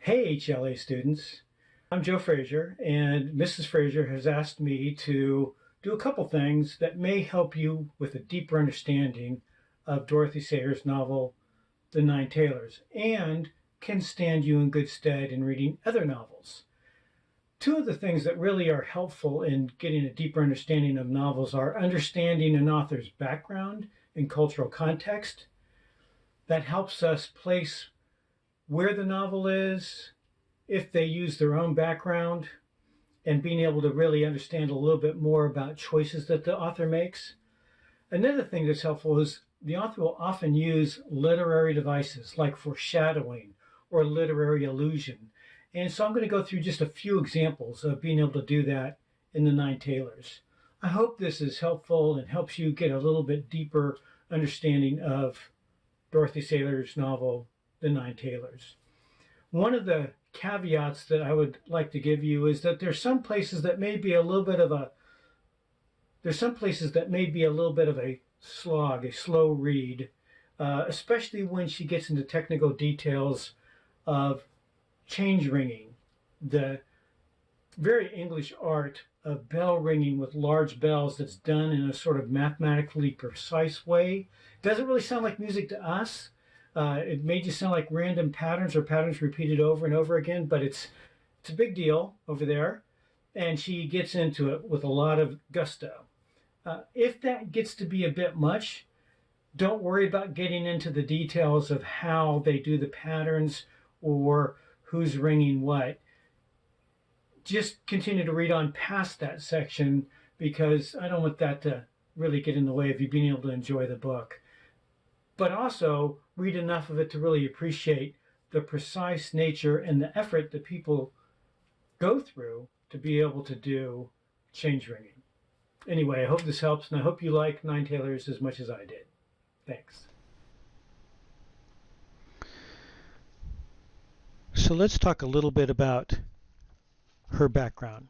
Hey, HLA students. I'm Joe Frazier, and Mrs. Frazier has asked me to do a couple things that may help you with a deeper understanding of Dorothy Sayers' novel, The Nine Tailors, and can stand you in good stead in reading other novels. Two of the things that really are helpful in getting a deeper understanding of novels are understanding an author's background and cultural context. That helps us place where the novel is, if they use their own background, and being able to really understand a little bit more about choices that the author makes. Another thing that's helpful is the author will often use literary devices like foreshadowing or literary allusion. And so I'm going to go through just a few examples of being able to do that in The Nine Tailors. I hope this is helpful and helps you get a little bit deeper understanding of Dorothy Sayers' novel, The Nine Tailors. One of the caveats that I would like to give you is that there's some places that may be a little bit of a slog, a slow read, especially when she gets into technical details of change ringing, the very English art of bell ringing with large bells that's done in a sort of mathematically precise way. It doesn't really sound like music to us. It may just sound like random patterns or patterns repeated over and over again, but it's a big deal over there, and she gets into it with a lot of gusto. If that gets to be a bit much, don't worry about getting into the details of how they do the patterns or who's ringing what. Just continue to read on past that section because I don't want that to really get in the way of you being able to enjoy the book. But also read enough of it to really appreciate the precise nature and the effort that people go through to be able to do change ringing. Anyway, I hope this helps, and I hope you like Nine Tailors as much as I did. Thanks. So let's talk a little bit about her background.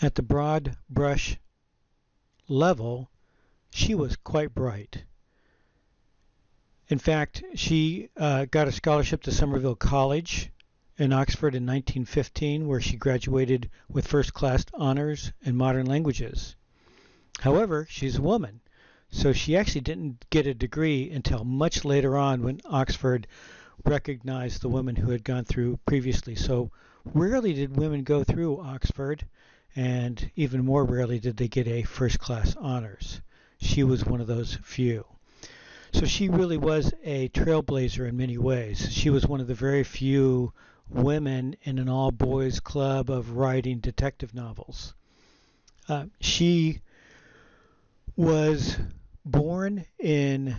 At the broad brush level, she was quite bright. In fact, she got a scholarship to Somerville College in Oxford in 1915, where she graduated with first-class honors in modern languages. However, she's a woman, so she actually didn't get a degree until much later on when Oxford recognized the women who had gone through previously. So rarely did women go through Oxford, and even more rarely did they get a first-class honors. She was one of those few. So she really was a trailblazer in many ways. She was one of the very few women in an all-boys club of writing detective novels. She was born in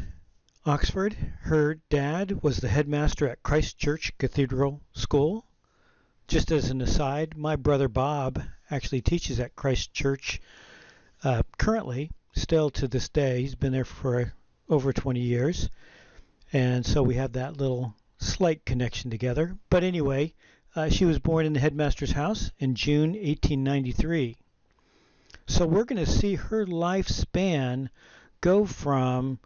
Oxford. Her dad was the headmaster at Christ Church Cathedral School. Just as an aside, my brother Bob actually teaches at Christ Church currently, still to this day. He's been there for over 20 years. And so we have that little slight connection together. But anyway, she was born in the headmaster's house in June 1893. So we're going to see her lifespan go from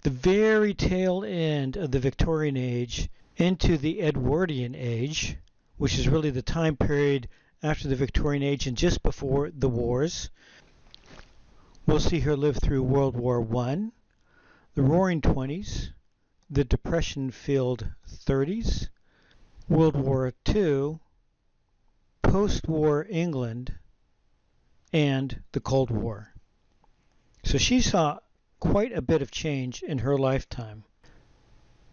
the very tail end of the Victorian age into the Edwardian age, which is really the time period after the Victorian age and just before the wars. We'll see her live through World War I, the Roaring Twenties, the Depression-filled 30s, World War II, post-war England, and the Cold War. So she saw quite a bit of change in her lifetime.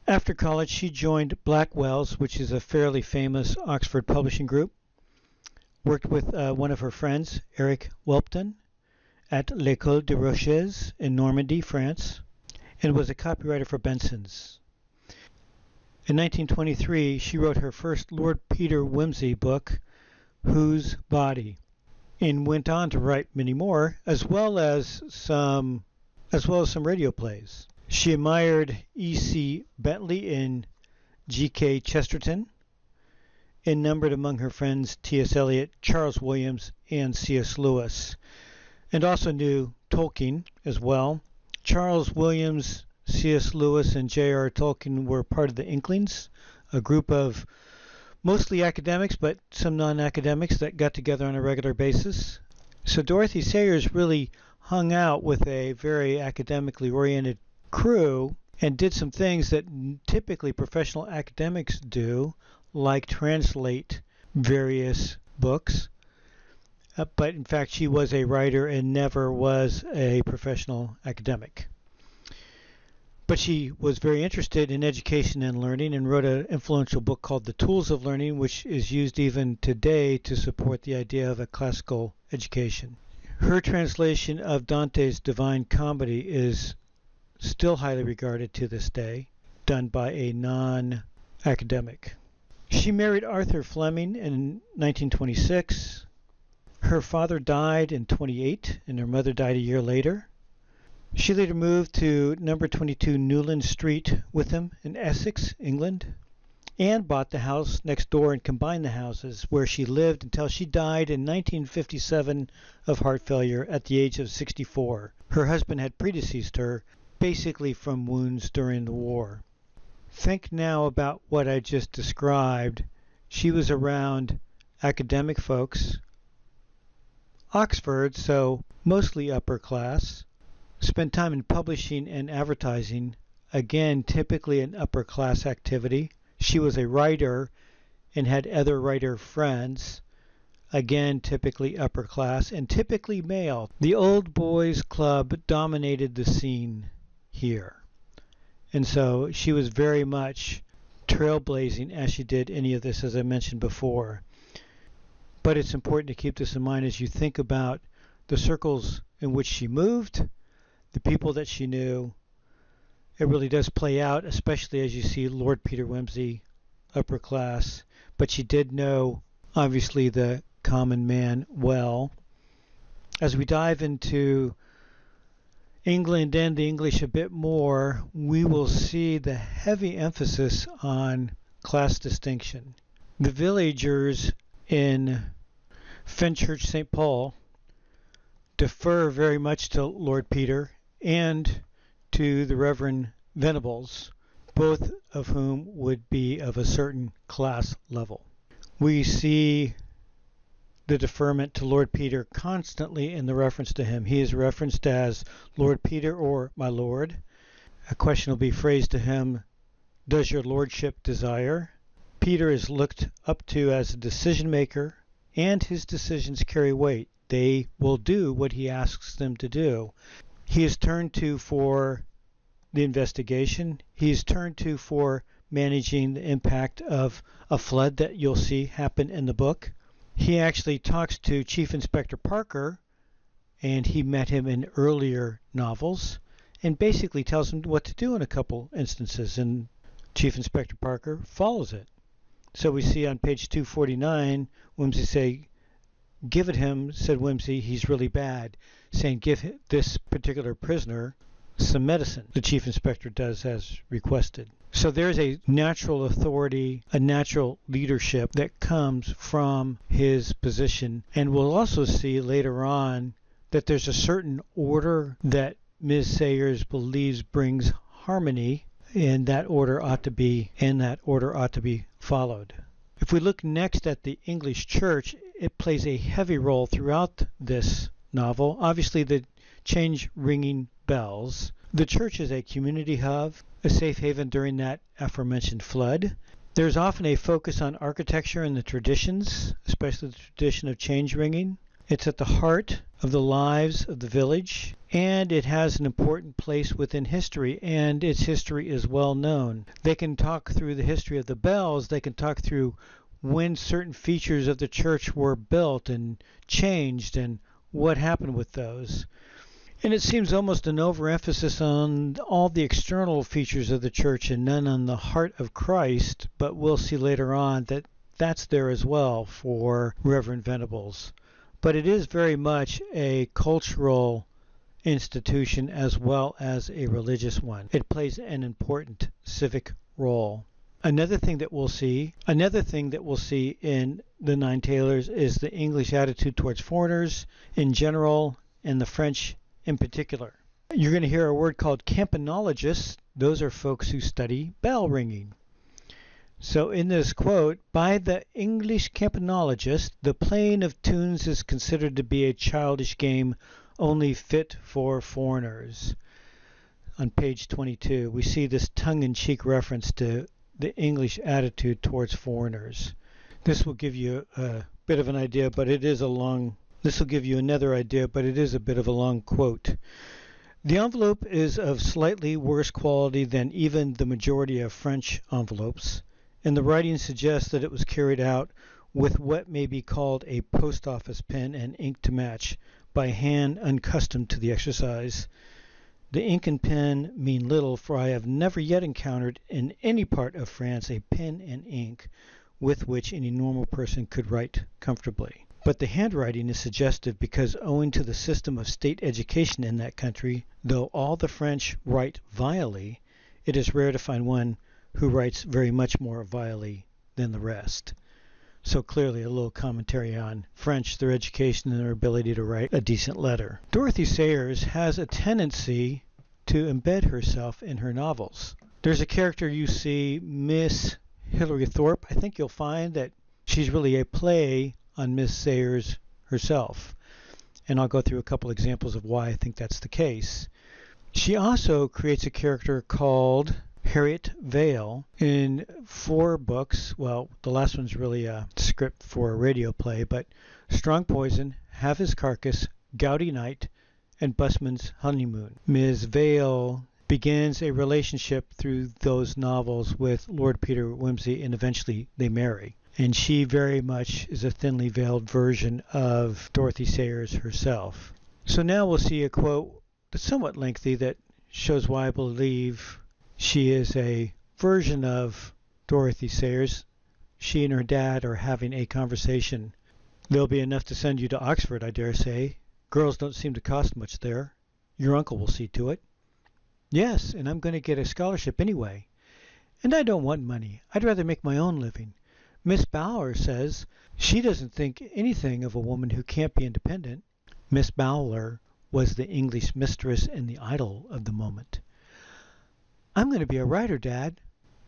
After college, she joined Blackwell's, which is a fairly famous Oxford publishing group, worked with one of her friends, Eric Welpton, at l'École des Rochers in Normandy, France, and was a copywriter for Benson's. In 1923, she wrote her first Lord Peter Wimsey book, Whose Body?, and went on to write many more, as well as some radio plays. She admired E.C. Bentley and G.K. Chesterton, and numbered among her friends T.S. Eliot, Charles Williams, and C.S. Lewis, and also knew Tolkien as well. Charles Williams C.S. Lewis and J.R. Tolkien were part of the Inklings, a group of mostly academics, but some non-academics that got together on a regular basis. So Dorothy Sayers really hung out with a very academically oriented crew and did some things that typically professional academics do, like translate various books. But in fact, she was a writer and never was a professional academic. But she was very interested in education and learning and wrote an influential book called The Tools of Learning, which is used even today to support the idea of a classical education. Her translation of Dante's Divine Comedy is still highly regarded to this day, done by a non-academic. She married Arthur Fleming in 1926. Her father died in 28, and her mother died a year later. She later moved to number 22 Newland Street with him in Essex, England, and bought the house next door and combined the houses, where she lived until she died in 1957 of heart failure at the age of 64. Her husband had predeceased her, basically from wounds during the war. Think now about what I just described. She was around academic folks, Oxford, so mostly upper class, spent time in publishing and advertising, again typically an upper class activity. She was a writer and had other writer friends, again typically upper class and typically male. The Old Boys Club dominated the scene here. And so she was very much trailblazing as she did any of this, as I mentioned before. But it's important to keep this in mind as you think about the circles in which she moved, the people that she knew. It really does play out, especially as you see Lord Peter Wimsey, upper class. But she did know, obviously, the common man well. As we dive into England and the English a bit more, we will see the heavy emphasis on class distinction. The villagers in Fenchurch St. Paul defer very much to Lord Peter and to the Reverend Venables, both of whom would be of a certain class level. We see the deferment to Lord Peter constantly in the reference to him. He is referenced as Lord Peter or my lord. A question will be phrased to him, does your lordship desire? Peter is looked up to as a decision maker, and his decisions carry weight. They will do what he asks them to do. He is turned to for the investigation. He is turned to for managing the impact of a flood that you'll see happen in the book. He actually talks to Chief Inspector Parker, and he met him in earlier novels, and basically tells him what to do in a couple instances, and Chief Inspector Parker follows it. So we see on page 249, Wimsey say, give it him, said Wimsey, he's really bad, saying give this particular prisoner some medicine. The Chief Inspector does as requested. So there's a natural authority, a natural leadership that comes from his position. And we'll also see later on that there's a certain order that Ms. Sayers believes brings harmony, and that order ought to be followed. If we look next at the English church, it plays a heavy role throughout this novel. Obviously, the change ringing bells. The church is a community hub, a safe haven during that aforementioned flood. There's often a focus on architecture and the traditions, especially the tradition of change ringing. It's at the heart of the lives of the village, and it has an important place within history, and its history is well known. They can talk through the history of the bells. They can talk through when certain features of the church were built and changed and what happened with those. And it seems almost an overemphasis on all the external features of the church and none on the heart of Christ, but we'll see later on that that's there as well for Reverend Venables. But it is very much a cultural institution as well as a religious one. It plays an important civic role. Another thing that we'll see in the Nine Tailors is the English attitude towards foreigners in general and the French in particular. You're going to hear a word called campanologists. Those are folks who study bell ringing. So in this quote, by the English campanologist, the playing of tunes is considered to be a childish game only fit for foreigners. On page 22, we see this tongue-in-cheek reference to the English attitude towards foreigners. This will give you a bit of an idea, but it is a long, this will give you another idea, but it is a bit of a long quote. The envelope is of slightly worse quality than even the majority of French envelopes, and the writing suggests that it was carried out with what may be called a post office pen and ink to match by a hand unaccustomed to the exercise. The ink and pen mean little, for I have never yet encountered in any part of France a pen and ink with which any normal person could write comfortably. But the handwriting is suggestive because owing to the system of state education in that country, though all the French write vilely, it is rare to find one who writes very much more vilely than the rest. So clearly a little commentary on French, their education, and their ability to write a decent letter. Dorothy Sayers has a tendency to embed herself in her novels. There's a character you see, Miss Hilary Thorpe. I think you'll find that she's really a play on Miss Sayers herself. And I'll go through a couple examples of why I think that's the case. She also creates a character called Harriet Vale in 4 books. Well, the last one's really a script for a radio play, but Strong Poison, Have His Carcass, Gouty Night, and Busman's Honeymoon. Ms. Vale begins a relationship through those novels with Lord Peter Wimsey, and eventually they marry. And she very much is a thinly veiled version of Dorothy Sayers herself. So now we'll see a quote that's somewhat lengthy that shows why I believe she is a version of Dorothy Sayers. She and her dad are having a conversation. There'll be enough to send you to Oxford, I dare say. Girls don't seem to cost much there. Your uncle will see to it. Yes, and I'm going to get a scholarship anyway. And I don't want money. I'd rather make my own living. Miss Bowler says she doesn't think anything of a woman who can't be independent. Miss Bowler was the English mistress and the idol of the moment. I'm going to be a writer, Dad.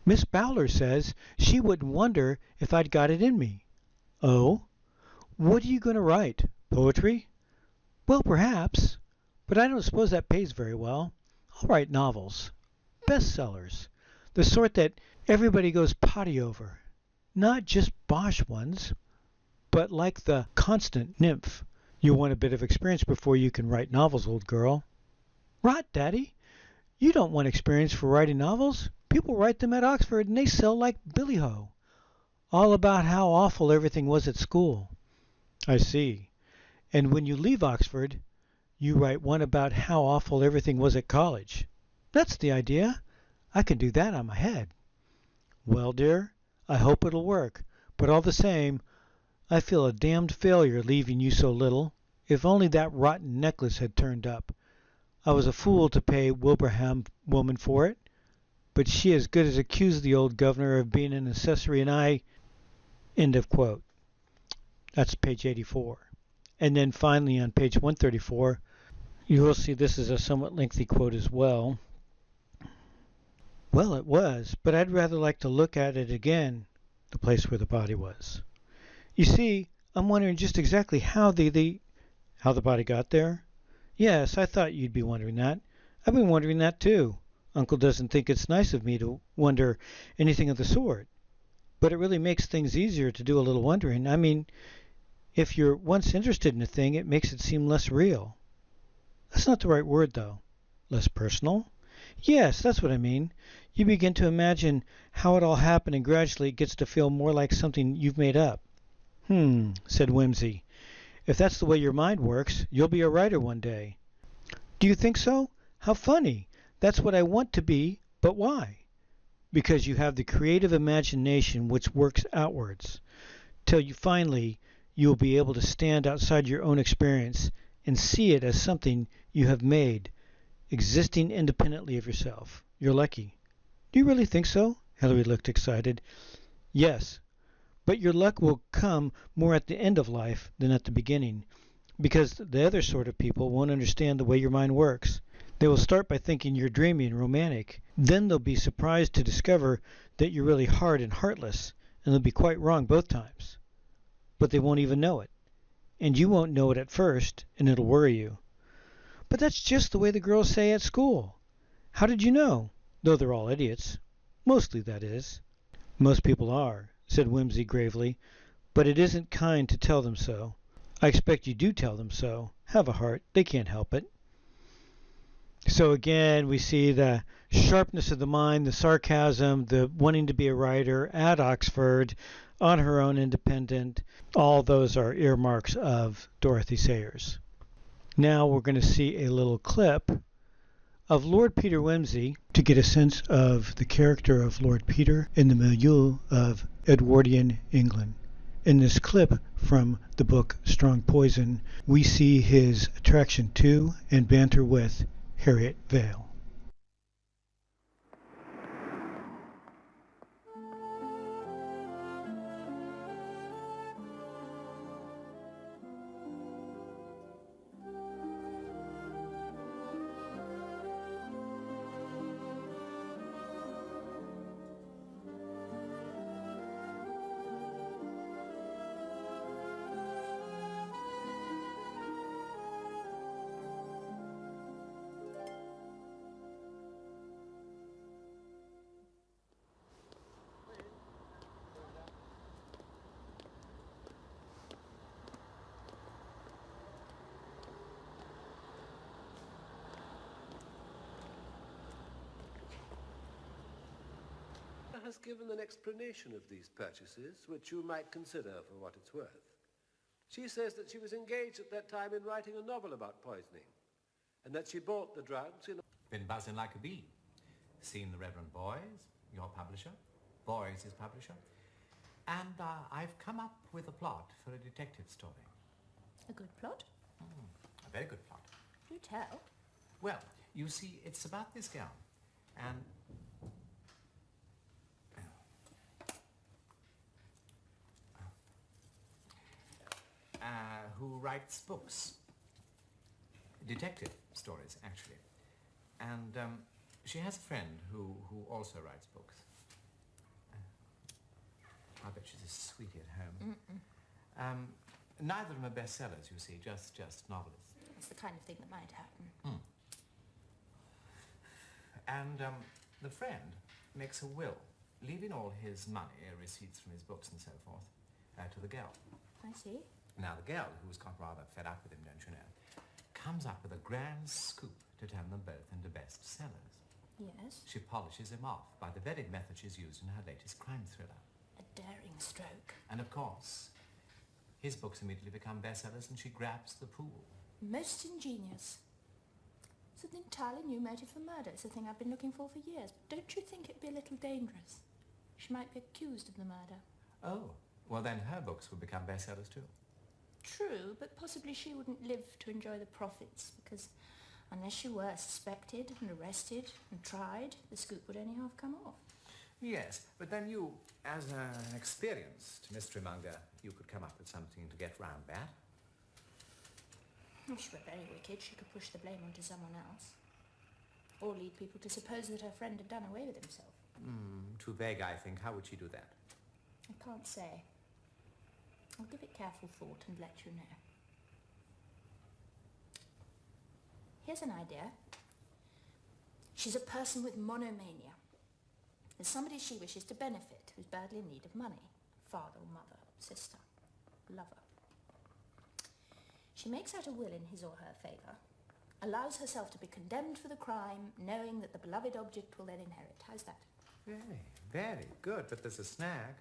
Miss Bowler says she wouldn't wonder if I'd got it in me. Oh? What are you going to write? Poetry? Well, perhaps. But I don't suppose that pays very well. I'll write novels. Bestsellers. The sort that everybody goes potty over. Not just bosh ones, but like the Constant Nymph. You want a bit of experience before you can write novels, old girl. Rot, Daddy. You don't want experience for writing novels. People write them at Oxford and they sell like billy-ho. All about how awful everything was at school. I see. And when you leave Oxford, you write one about how awful everything was at college. That's the idea. I can do that on my head. Well, dear, I hope it'll work. But all the same, I feel a damned failure leaving you so little. If only that rotten necklace had turned up. I was a fool to pay Wilbraham woman for it, but she as good as accused the old governor of being an accessory, and I... End of quote. That's page 84. And then finally on page 134, you will see this is a somewhat lengthy quote as well. Well, it was, but I'd rather like to look at it again, the place where the body was. You see, I'm wondering just exactly how the body got there. Yes, I thought you'd be wondering that. I've been wondering that too. Uncle doesn't think it's nice of me to wonder anything of the sort. But it really makes things easier to do a little wondering. I mean, if you're once interested in a thing, it makes it seem less real. That's not the right word, though. Less personal? Yes, that's what I mean. You begin to imagine how it all happened, and gradually it gets to feel more like something you've made up. Said Wimsey. If that's the way your mind works, you'll be a writer one day. Do you think so? How funny. That's what I want to be, but why? Because you have the creative imagination which works outwards, till you'll be able to stand outside your own experience and see it as something you have made, existing independently of yourself. You're lucky. Do you really think so? Hilary looked excited. Yes, but your luck will come more at the end of life than at the beginning, because the other sort of people won't understand the way your mind works. They will start by thinking you're dreamy and romantic. Then they'll be surprised to discover that you're really hard and heartless, and they'll be quite wrong both times. But they won't even know it. And you won't know it at first, and it'll worry you. But that's just the way the girls say at school. How did you know? Though they're all idiots. Mostly, that is. Most people are, said Wimsey gravely, but it isn't kind to tell them so. I expect you do tell them so. Have a heart. They can't help it. So again, we see the sharpness of the mind, the sarcasm, the wanting to be a writer at Oxford, on her own independent. All those are earmarks of Dorothy Sayers. Now we're going to see a little clip of Lord Peter Wimsey to get a sense of the character of Lord Peter in the milieu of Edwardian England. In this clip from the book Strong Poison, we see his attraction to and banter with Harriet Vale. Has given an explanation of these purchases, which you might consider for what it's worth. She says that she was engaged at that time in writing a novel about poisoning, and that she bought the drugs in... Been buzzing like a bee. Seen the Reverend Boys, your publisher, Boys, his publisher, and I've come up with a plot for a detective story. A good plot? A very good plot. Do tell. Well, you see, it's about this gal, and... who writes books. Detective stories, actually. And she has a friend who also writes books. I bet she's a sweetie at home. Neither of them are bestsellers, you see, just novelists. That's the kind of thing that might happen. And the friend makes a will, leaving all his money, receipts from his books and so forth, to the girl. I see. Now, the girl, who's got rather fed up with him, don't you know, comes up with a grand scoop to turn them both into bestsellers. Yes. She polishes him off by the very method she's used in her latest crime thriller. A daring stroke. And of course, his books immediately become bestsellers and she grabs the pool. Most ingenious. It's an entirely new motive for murder. It's a thing I've been looking for years. Don't you think it'd be a little dangerous? She might be accused of the murder. Oh, well then her books would become bestsellers too. True, but possibly she wouldn't live to enjoy the profits, because unless she were suspected and arrested and tried, the scoop would only half come off. Yes, but then you, as an experienced mystery monger, you could come up with something to get round that. If she were very wicked, she could push the blame onto someone else. Or lead people to suppose that her friend had done away with himself. Too vague, I think. How would she do that? I can't say. I'll give it careful thought and let you know. Here's an idea. She's a person with monomania. There's somebody she wishes to benefit who's badly in need of money. Father or mother, sister, lover. She makes out a will in his or her favour, allows herself to be condemned for the crime, knowing that the beloved object will then inherit. How's that? Very, very good, but there's a snag.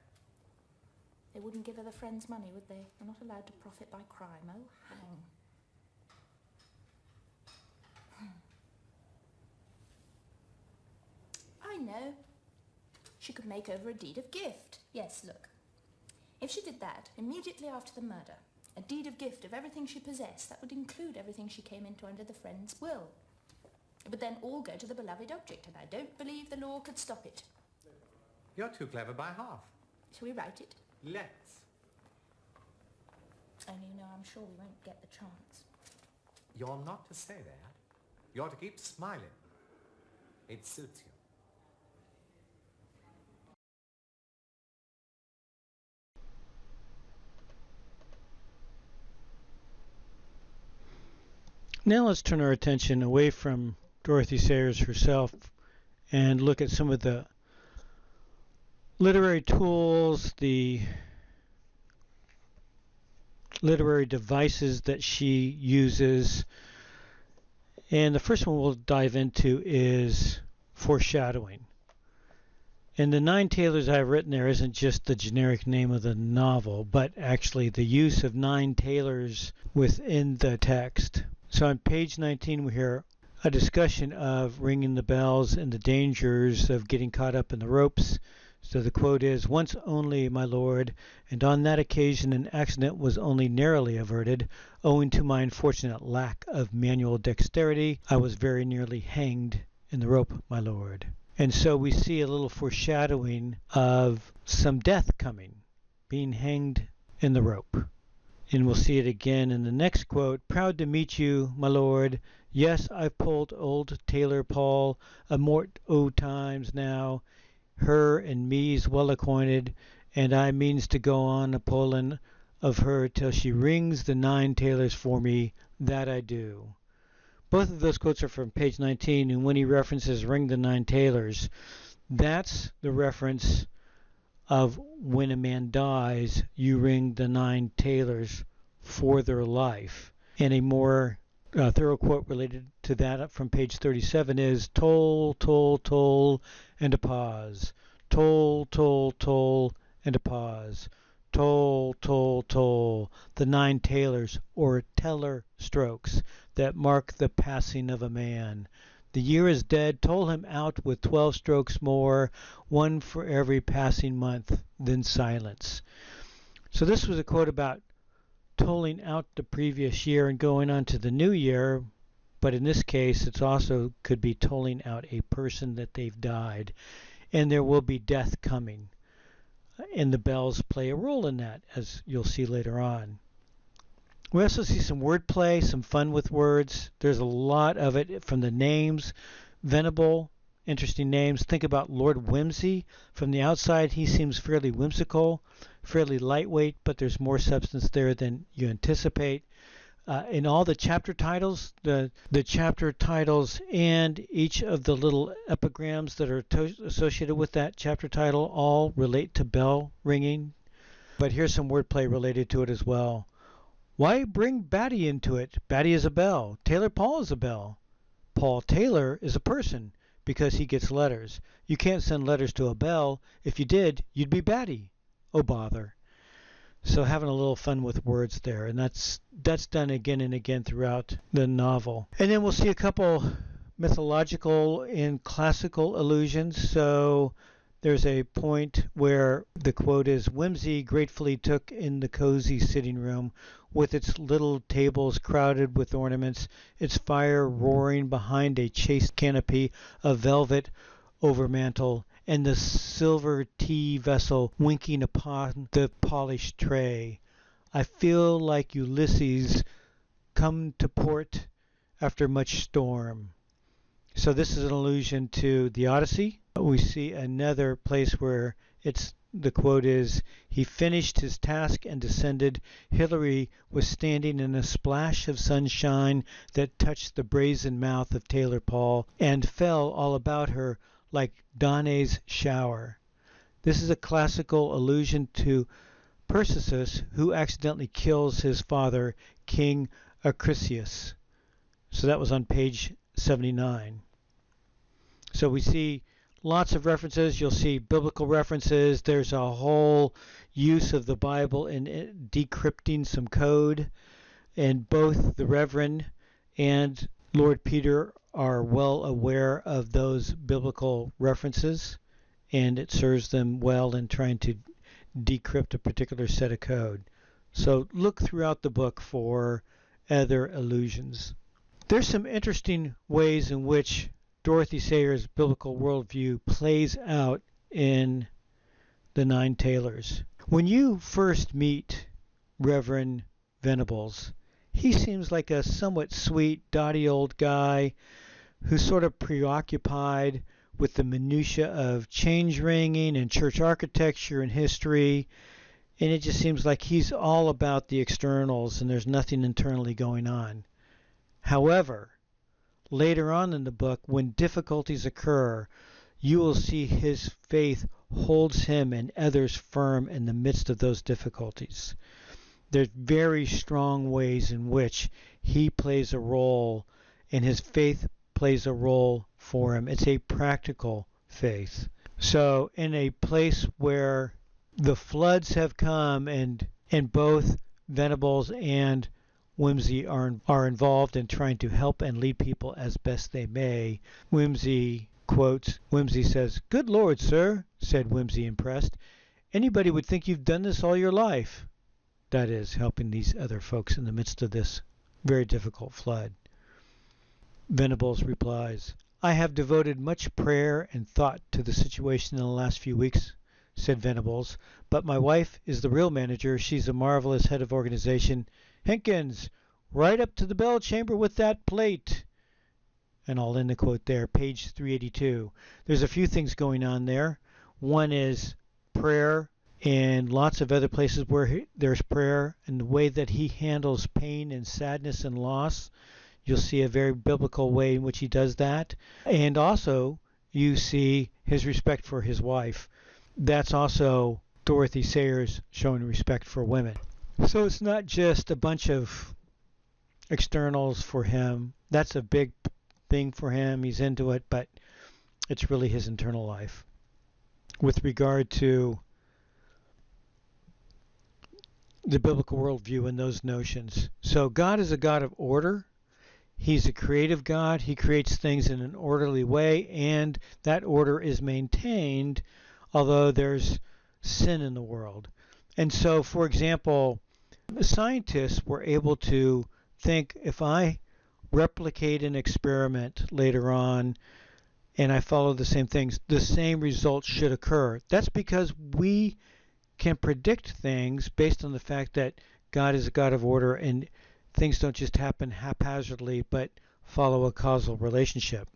They wouldn't give her the friend's money, would they? They're not allowed to profit by crime. Oh, hang. I know. She could make over a deed of gift. Yes, look. If she did that, immediately after the murder, a deed of gift of everything she possessed, that would include everything she came into under the friend's will. It would then all go to the beloved object, and I don't believe the law could stop it. You're too clever by half. Shall we write it? Let's. Only, you know, I'm sure we won't get the chance. You're not to say that. You ought to keep smiling. It suits you. Now let's turn our attention away from Dorothy Sayers herself and look at some of the literary tools, the literary devices that she uses. And the first one we'll dive into is foreshadowing. And the 9 Tailors I've written there isn't just the generic name of the novel, but actually the use of 9 tailors within the text. So on page 19 we hear a discussion of ringing the bells and the dangers of getting caught up in the ropes. So the quote is, "Once only, my lord, and on that occasion an accident was only narrowly averted. Owing to my unfortunate lack of manual dexterity, I was very nearly hanged in the rope, my lord." And so we see a little foreshadowing of some death coming, being hanged in the rope. And we'll see it again in the next quote. "Proud to meet you, my lord. Yes, I've pulled old Tailor Paul a mort o' times now. Her and me's well acquainted, and I means to go on a pullin' of her till she rings the 9 tailors for me, that I do." Both of those quotes are from page 19, and when he references ring the 9 tailors, that's the reference of when a man dies, you ring the 9 tailors for their life. And a more thorough quote related to that from page 37 is, "Toll, toll, toll, and a pause. Toll, toll, toll, and a pause. Toll, toll, toll, the 9 tailors, or teller strokes, that mark the passing of a man. The year is dead, toll him out with 12 strokes more, one for every passing month, then silence." So this was a quote about tolling out the previous year and going on to the new year, but in this case it's also could be tolling out a person that they've died, and there will be death coming. And the bells play a role in that, as you'll see later on. We also see some wordplay, some fun with words. There's a lot of it from the names. Venable, interesting names. Think about Lord Wimsey. From the outside, he seems fairly whimsical, fairly lightweight, but there's more substance there than you anticipate. In all the chapter titles, the chapter titles and each of the little epigrams that are associated with that chapter title all relate to bell ringing. But here's some wordplay related to it as well. Why bring Batty into it? Batty is a bell. Tailor Paul is a bell. Paul Tailor is a person because he gets letters. You can't send letters to a bell. If you did, you'd be Batty. Oh, bother. So having a little fun with words there, and that's done again and again throughout the novel. And then we'll see a couple mythological and classical allusions. So there's a point where the quote is, "Wimsey gratefully took in the cozy sitting room with its little tables crowded with ornaments, its fire roaring behind a chaste canopy of velvet overmantel, and the silver tea vessel winking upon the polished tray. I feel like Ulysses come to port after much storm." So this is an allusion to the Odyssey. We see another place where the quote is, "He finished his task and descended. Hilary was standing in a splash of sunshine that touched the brazen mouth of Tailor Paul and fell all about her like Danae's shower." This is a classical allusion to Perseus, who accidentally kills his father, King Acrisius. So that was on page 79. So we see lots of references. You'll see biblical references. There's a whole use of the Bible in decrypting some code. And both the Reverend and Lord Peter are well aware of those biblical references, and it serves them well in trying to decrypt a particular set of code. So look throughout the book for other allusions. There's some interesting ways in which Dorothy Sayers' biblical worldview plays out in the 9 Tailors. When you first meet Reverend Venables, he seems like a somewhat sweet, dotty old guy, who's sort of preoccupied with the minutiae of change ringing and church architecture and history, and it just seems like he's all about the externals and there's nothing internally going on. However, later on in the book, when difficulties occur, you will see his faith holds him and others firm in the midst of those difficulties. There's very strong ways in which he plays a role and his faith plays a role for him. It's a practical faith. So in a place where the floods have come and both Venables and Wimsey are involved in trying to help and lead people as best they may, Wimsey quotes, Wimsey says, "Good Lord, sir," said Wimsey, impressed. "Anybody would think you've done this all your life." That is, helping these other folks in the midst of this very difficult flood. Venables replies, "I have devoted much prayer and thought to the situation in the last few weeks," said Venables, "but my wife is the real manager. She's a marvelous head of organization. Henkins, right up to the bell chamber with that plate." And I'll end the quote there, page 382. There's a few things going on there. One is prayer, and lots of other places where there's prayer, and the way that he handles pain and sadness and loss. You'll see a very biblical way in which he does that. And also, you see his respect for his wife. That's also Dorothy Sayers showing respect for women. So it's not just a bunch of externals for him. That's a big thing for him. He's into it, but it's really his internal life. With regard to the biblical worldview and those notions. So God is a God of order. He's a creative God. He creates things in an orderly way, and that order is maintained, although there's sin in the world. And so, for example, scientists were able to think, if I replicate an experiment later on and I follow the same things, the same results should occur. That's because we can predict things based on the fact that God is a God of order and things don't just happen haphazardly but follow a causal relationship.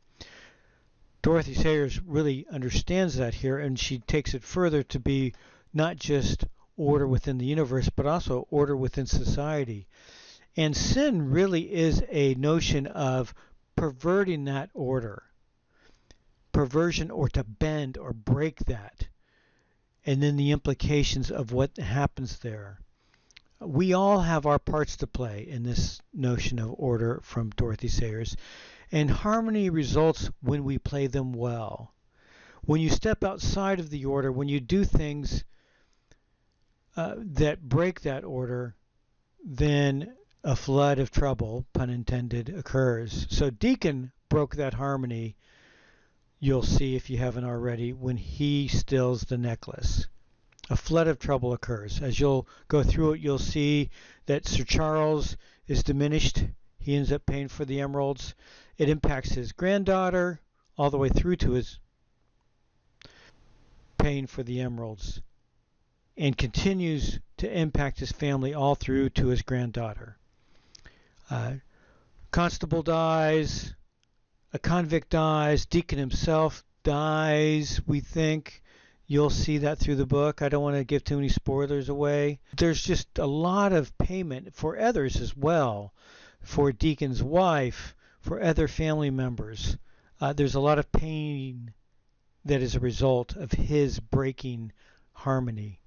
Dorothy Sayers really understands that here, and she takes it further to be not just order within the universe but also order within society. And sin really is a notion of perverting that order. Perversion, or to bend or break that. And then the implications of what happens there. We all have our parts to play in this notion of order from Dorothy Sayers. And harmony results when we play them well. When you step outside of the order, when you do things that break that order, then a flood of trouble, pun intended, occurs. So Deacon broke that harmony, you'll see if you haven't already, when he steals the necklace. A flood of trouble occurs. As you'll go through it, you'll see that Sir Charles is diminished. He ends up paying for the emeralds. It impacts his granddaughter all the way through to his paying for the emeralds, and continues to impact his family all through to his granddaughter. Constable dies, a convict dies, Deacon himself dies, we think. You'll see that through the book. I don't want to give too many spoilers away. There's just a lot of payment for others as well, for Deacon's wife, for other family members. There's a lot of pain that is a result of his breaking harmony.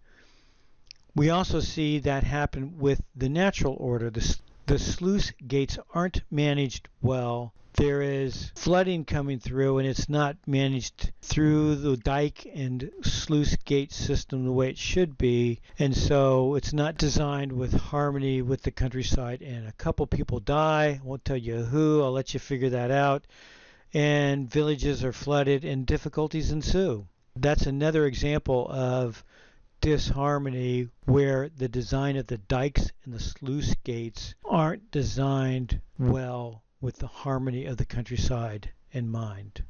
We also see that happen with the natural order. The sluice gates aren't managed well. There is flooding coming through, and it's not managed through the dike and sluice gate system the way it should be, and so it's not designed with harmony with the countryside, and a couple people die. I won't tell you who. I'll let you figure that out. And villages are flooded and difficulties ensue. That's another example of disharmony where the design of the dikes and the sluice gates aren't designed well with the harmony of the countryside in mind.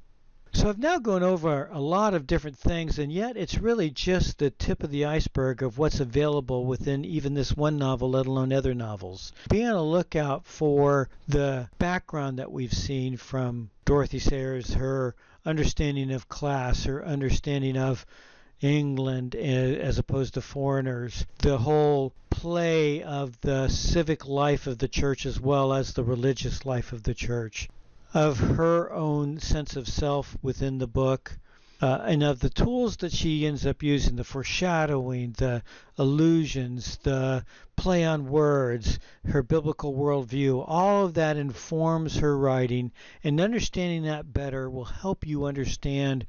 So I've now gone over a lot of different things, and yet it's really just the tip of the iceberg of what's available within even this one novel, let alone other novels. Be on the lookout for the background that we've seen from Dorothy Sayers, her understanding of class, her understanding of England as opposed to foreigners, the whole play of the civic life of the church as well as the religious life of the church, of her own sense of self within the book, and of the tools that she ends up using, the foreshadowing, the allusions, the play on words, her biblical worldview. All of that informs her writing, and understanding that better will help you understand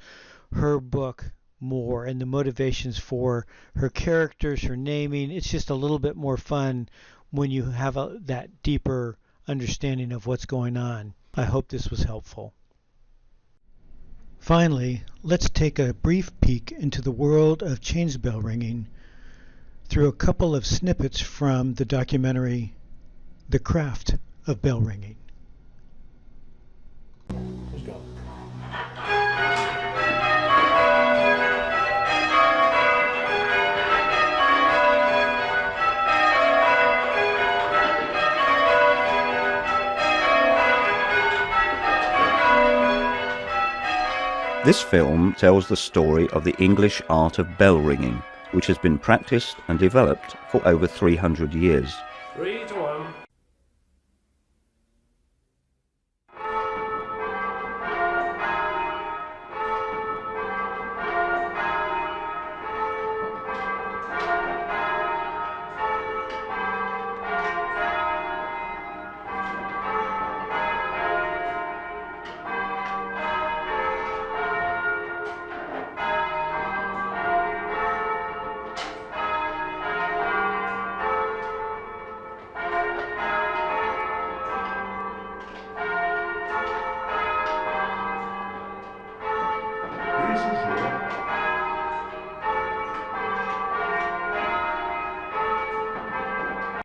her book more and the motivations for her characters, her naming. It's just a little bit more fun when you have that deeper understanding of what's going on. I hope this was helpful. Finally, let's take a brief peek into the world of chains bell ringing through a couple of snippets from the documentary The Craft of Bellringing. Let's go. This film tells the story of the English art of bell ringing, which has been practiced and developed for over 300 years. 3 to